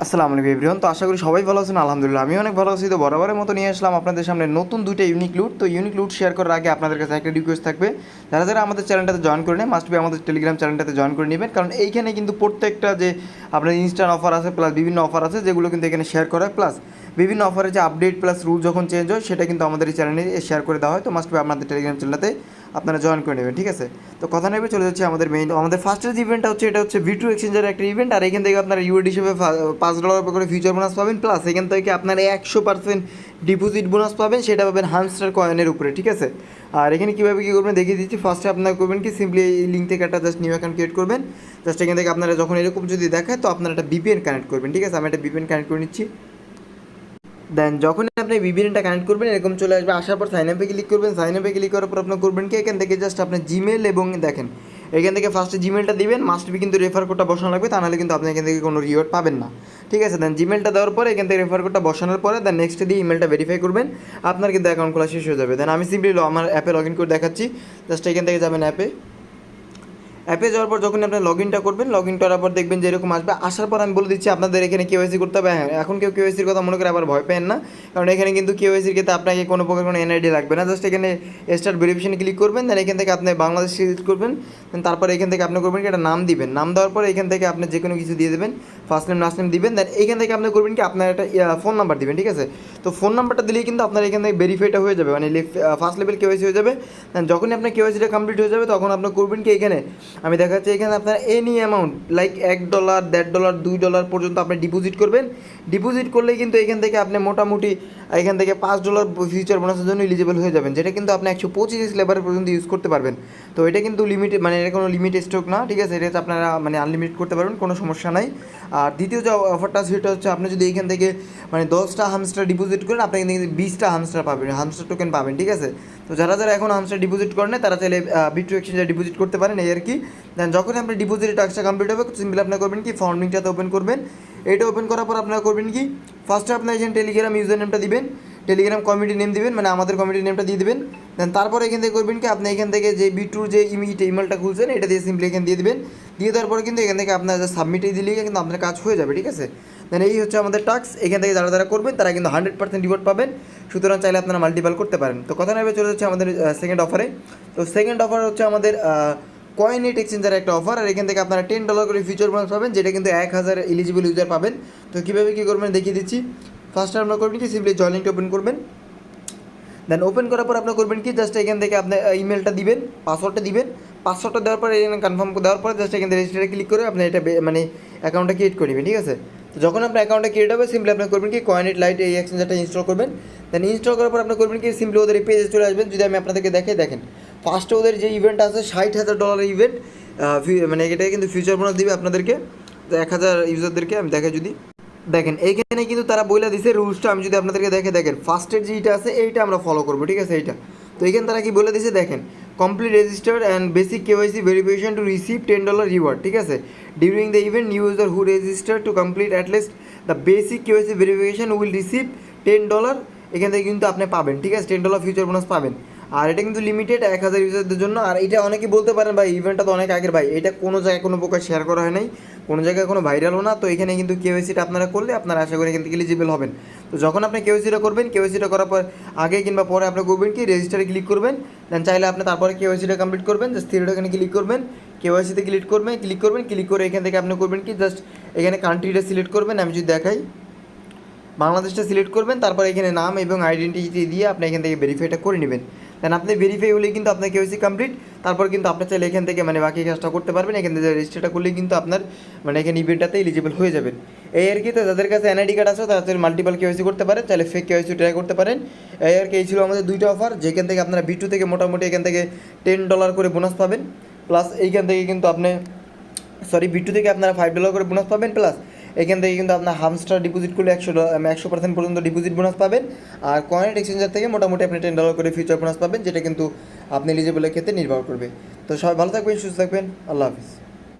আসসালামু আলাইকুম এভরিওয়ান। তো আশা করি সবাই ভালো আছেন। আলহামদুলিল্লাহ আমি অনেক ভালো আছি। তো বরাবরের মতো নিয়ে আসলাম আপনাদের সামনে নতুন দুইটা ইউনিক লুট। তো ইউনিক লুট শেয়ার করার আগে আপনাদের কাছে একটা রিকোয়েস্ট থাকবে, যারা যারা আমাদের চ্যানেলটাতে জয়েন করে নেয় মাস্ট বি আমাদের টেলিগ্রাম চ্যানেলটাতে জয়েন করে নেবেন, কারণ এইখানে কিন্তু প্রত্যেকটা যে আপনার ইনস্ট্যান্ট অফার আছে প্লাস বিভিন্ন অফার আছে যেগুলো কিন্তু এখানে শেয়ার করা হয়, প্লাস বিভিন্ন অফারের যে আপডেট প্লাস রুল যখন চেঞ্জ হয় সেটা কিন্তু আমাদের এই চ্যানেলে শেয়ার করে দেওয়া হয়। তো মাস্ট বি আপনাদের টেলিগ্রাম চ্যানেলটাতে আপনারা জয়েন করে নেবেন, ঠিক আছে। তো কথা নেবে চলে যাচ্ছে আমাদের মেইন। আমাদের ফার্স্টের যে ইভেন্টটা হচ্ছে এটা হচ্ছে V2 এক্সচেঞ্জের একটা ইভেন্ট, আর এখান থেকে আপনারা ইউএড হিসেবে $5 করে ফিউচার বোনাস পাবেন, প্লাস এখান থেকে আপনারা 100% ডিপোজিট বোনাস পাবেন, সেটা পাবেন হামস্টার কয়েনের উপরে, ঠিক আছে। আর এখানে কীভাবে কী করবেন দেখিয়ে দিচ্ছি। ফার্স্টে আপনারা করবেন কি, সিম্পলি এই লিঙ্ক থেকে একটা জাস্ট নিউ অ্যাকাউন্ট ক্রিয়েট করবেন। জাস্ট এখান থেকে আপনারা যখন এরকম যদি দেখায় তো আপনারা একটা VPN কানেক্ট করবেন, ঠিক আছে। আমি একটা VPN কানেক্ট করে নিচ্ছি। দেন যখনই আপনি VPNটা কানেক্ট করবেন এরকম চলে আসবে, আসার পর সাইন আপে ক্লিক করবেন। সাইন আপে ক্লিক করার পর আপনার করবেন কি, এখান থেকে জাস্ট আপনার জিমেল এবং দেখেন এখান থেকে ফার্স্টে জিমেলটা দিবেন, মাস্ট বি কিন্তু রেফার কোডটা বসানো লাগবে, তা নাহলে কিন্তু আপনি এখান থেকে কোনো রিওয়ার্ড পাবেন না, ঠিক আছে। দেন জিমেলটা দেওয়ার পরে এখান থেকে রেফার কোডটা বসানোর পরে দেন নেক্সট দিয়ে ইমেলটা ভেরিফাই করবেন, আপনার কিন্তু অ্যাকাউন্ট খোলা শেষ হয়ে যাবে। দেন আমি সিম্পলি আমার অ্যাপে লগ ইন করে দেখাচ্ছি। জাস্ট এখান থেকে যাবেন অ্যাপে যাওয়ার পর যখন আপনি লগ ইনটা করবেন, লগ ইন করার পর দেখবেন যে এরকম আসবে। আসার পর আমি বলে দিচ্ছি আপনাদের এখানে কেওয়াইসি করতে হবে। হ্যাঁ, এখন কেউ কেওয়াইসির কথা মনে করে আবার ভয় পেন না, কারণ এখানে কিন্তু কেওয়াইসির ক্ষেত্রে আপনাকে কোনো প্রকার কোনো এনআইডি লাগবে না। জাস্ট এখানে স্টার্ট ভেরিফিকেশনে ক্লিক করবেন, দেন এখান থেকে আপনি বাংলাদেশ সিলেক্ট করবেন। দেন তারপরে এখান থেকে আপনি করবেন কি, একটা নাম দিবেন। নাম দেওয়ার পরে এখান থেকে আপনি যে কোনো কিছু দিয়ে দেবেন, ফার্স্ট নেম লাস্ট নেম দিবেন। দেন এইখান থেকে আপনি করবেন কি, আপনার একটা ফোন নাম্বার দিবেন, ঠিক আছে। তো ফোন নাম্বারটা দিলেই কিন্তু আপনার এখান থেকে ভেরিফাইটা হয়ে যাবে, মানে ফার্স্ট লেভেল কেওয়াইসি হয়ে যাবে। দেন যখনই আপনার কেওয়াইসিটা কমপ্লিট হয়ে যাবে তখন আপনি করবেন কি, এখানে আমি দেখাচ্ছি এখানে আপনার এনি অ্যামাউন্ট লাইক $1, $1.5, $2 পর্যন্ত আপনি ডিপোজিট করবেন। ডিপোজিট করলেই কিন্তু এখান থেকে আপনি মোটামুটি এখান থেকে $5 ফিউচার বোনাসের জন্য এলিজিবল হয়ে যাবেন, যেটা কিন্তু আপনি 125 লেবার পর্যন্ত ইউজ করতে পারবেন। তো এটা কিন্তু লিমিটেড, মানে এটা কোনো লিমিট স্টক না, ঠিক আছে। এটা হচ্ছে আপনারা মানে আনলিমিটেড করতে পারবেন, কোনো সমস্যা নাই। আর দ্বিতীয় যে অফারটা সেটা হচ্ছে আপনি যদি এখান থেকে মানে 10টা হামস্টার ডিপোজিট করেন আপনি কিন্তু 20টা হামস্টার পাবেন, হামস্টার টোকেন পাবেন, ঠিক আছে। তো যারা যারা এখন হামস্টার ডিপোজিট করেন তারা চাইলে V2 এক্সচেঞ্জে ডিপোজিট করতে পারেন, এই আর কি। দেন যখন আপনি ডিপোজিট টাস্কটা কমপ্লিট হবে সিম্পলি আপনার করবেন কি, ফর্ম লিঙ্কটাতে ওপেন করবেন। এটা ওপেন করার পর আপনারা করবেন কি, ফার্স্টে আপনার এখানে টেলিগ্রাম ইউজার নেমটা দিবেন, টেলিগ্রাম কমিউনিটি নেম দিবেন, মানে আমাদের কমিউনিটি নেমটা দিয়ে দেবেন। দেন তারপরে এখান থেকে করবেন কি, আপনি এখান থেকে যে V2 যে ইমেলটা খুলছেন এটা দিয়ে সিম্পলি এখানে দিয়ে দেবেন। দিয়ে দেওয়ার পরে কিন্তু এখান থেকে আপনার সাবমিটে দিলেই কিন্তু আপনার কাজ হয়ে যাবে, ঠিক আছে। দেন এই হচ্ছে আমাদের টাস্ক। এখান থেকে যারা যারা করবেন তারা কিন্তু 100% রিওয়ার্ড পাবেন, সুতরাং চাইলে আপনারা মাল্টিপাল করতে পারেন। তো কথা নেবে চলে যাচ্ছে আমাদের সেকেন্ড অফারে। তো সেকেন্ড অফার হচ্ছে আমাদের কয়েনএট এক্সচেঞ্জের একটা অফার, আর এখান থেকে আপনারা $10 করে ফিউচার বোনাস পাবেন, যেটা কিন্তু 1000 এলিজিবল ইউজার পাবেন। তো কীভাবে কী করবেন দেখিয়ে দিচ্ছি। ফার্স্টে আপনারা করবেন কি, সিম্পলি জয়েন লিঙ্কটা ওপেন করবেন। দেন ওপেন করার পর আপনার করবেন কি, জাস্ট এখান থেকে আপনার ইমেলটা দিবেন, পাসওয়ার্ডটা দিবেন। পাসওয়ার্ডটা দেওয়ার পরে এখানে কনফার্ম দেওয়ার পরে জাস্ট এখান থেকে রেজিস্টারে ক্লিক করে আপনি এটা মানে অ্যাকাউন্টটা ক্রিয়েট করে নেবেন, ঠিক আছে। তো যখন আপনার অ্যাকাউন্টটা ক্রিয়েট হবে সিম্পলি আপনি করবেন কি, কয়েনএট লাইট এই এক্সচেঞ্জারটা ইনস্টল করবেন। দেন ইনস্টল করার পর আপনি করবেন কি, সিম্পলি ওদের এই পেজে চলে আসবেন। যদি আমি আপনাদেরকে দেখেন ফার্স্টে ওদের যে ইভেন্ট আছে $60,000 ইভেন্ট, মানে এটা কিন্তু ফিউচার বোনাস দিবে আপনাদেরকে 1000 ইউজারদেরকে। আমি দেখাই যদি দেখেন এইখানে কিন্তু তারা বইলা দিছে রুলসটা, আমি যদি আপনাদেরকে দেখেন ফার্স্টের যেটা আছে এইটা আমরা ফলো করবো, ঠিক আছে। এইটা তো এখানে তারা কি বলে দিছে দেখেন, complete registered and basic KYC verification to receive $10 reward, ঠিক আছে। During the event new user who register to complete at least the basic KYC verification will receive $10। এখান থেকে কিন্তু আপনি পাবেন, ঠিক আছে, $10 ফিউচার বোনাস পাবেন। আর এটা কিন্তু লিমিটেড 1000 ইউজারদের জন্য। আর এটা অনেকেই বলতে পারেন ভাই ইভেন্টটা তো অনেক আগের, ভাই এটা কোনো জায়গায় কোনো প্রকার শেয়ার করা হয় নাই, কোনো জায়গায় কোনো ভাইরালও না। তো এখানে কিন্তু কেওয়াইসিটা আপনারা করলে আপনারা আশা করি এখান থেকে এলিজিবল হবেন। তো যখন আপনি কেওয়াইসিটা করবেন, কেওয়াইসিটা করার পর আগে কিংবা পরে আপনি করবেন কি, রেজিস্টারে ক্লিক করবেন। দেন চাইলে আপনি তারপরে কেওয়াইসিটা কমপ্লিট করবেন, জাস্ট থ্রি এখানে ক্লিক করবেন, কেওয়াইসিতে ক্লিক করে এখান থেকে আপনি করবেন কি, জাস্ট এখানে কান্ট্রিটা সিলেক্ট করবেন। আমি যদি দেখাই বাংলাদেশটা সিলেক্ট করবেন, তারপর এখানে নাম এবং আইডেন্টিটি দিয়ে আপনি এখান থেকে ভেরিফাইটা করে নেবেন। দেন আপনি ভেরিফাই হলেই কিন্তু আপনার কেওয়াইসি কমপ্লিট। তারপর কিন্তু আপনি চাইলে এখান থেকে মানে বাকি কাজটা করতে পারবেন। এখান থেকে রেজিস্টারটা করলেই কিন্তু আপনার মানে এখানে ইভেন্টটাতে এলিজিবল হয়ে যাবেন, এই আর কি। তো যাদের কাছে এনআইডি কার্ড আছে তাদের মাল্টিপাল কেওয়াইসি করতে পারেন, চাইলে ফেক কেওয়াইসি ট্রাই করতে পারেন, এই আর কি। এই ছিল আমাদের দুইটা অফার, যেখান থেকে আপনারা V2 থেকে মোটামুটি এখান থেকে $10 করে বোনাস পাবেন, প্লাস এইখান থেকে কিন্তু আপনি V2 থেকে আপনারা $5 করে বোনাস পাবেন, প্লাস এখান থেকে কিন্তু আপনার হামস্টার ডিপোজিট করলে 100% পর্যন্ত ডিপোজিট বোনাস পাবেন। আর কয়েনএট এক্সচেঞ্জার থেকে মোটামুটি আপনি $10 করে ফিউচার বোনাস পাবেন, যেটা কিন্তু আপনি এলিজিবলের ক্ষেত্রে নির্ভর করবে। তো সবাই ভালো থাকবেন, সুস্থ থাকবেন, আল্লাহ হাফিজ।